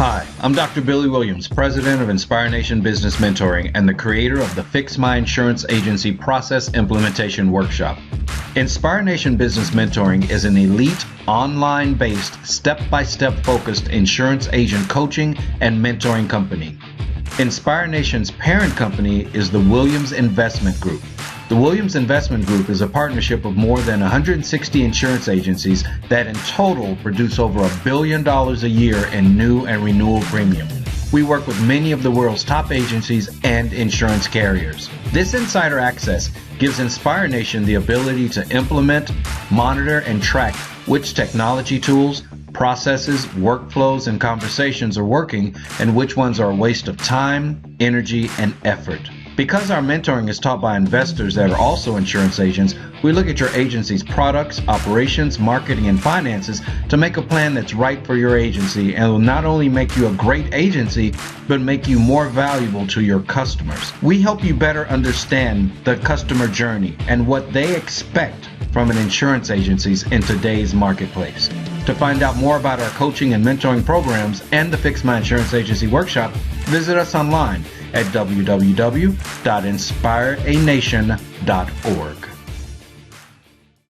Hi, I'm Dr. Billy Williams, President of Inspire Nation Business Mentoring and the creator of the Fix My Insurance Agency Process Implementation Workshop. Inspire Nation Business Mentoring is an elite, online-based, step-by-step focused insurance agent coaching and mentoring company. Inspire Nation's parent company is the Williams Investment Group. The Williams Investment Group is a partnership of more than 160 insurance agencies that in total produce over $1 billion a year in new and renewal premium. We work with many of the world's top agencies and insurance carriers. This insider access gives Inspire Nation the ability to implement, monitor, and track which technology tools, processes, workflows, and conversations are working and which ones are a waste of time, energy, and effort. Because our mentoring is taught by investors that are also insurance agents, we look at your agency's products, operations, marketing, and finances to make a plan that's right for your agency and will not only make you a great agency, but make you more valuable to your customers. We help you better understand the customer journey and what they expect from an insurance agency in today's marketplace. To find out more about our coaching and mentoring programs and the Fix My Insurance Agency Workshop, visit us online at www.inspireanation.org.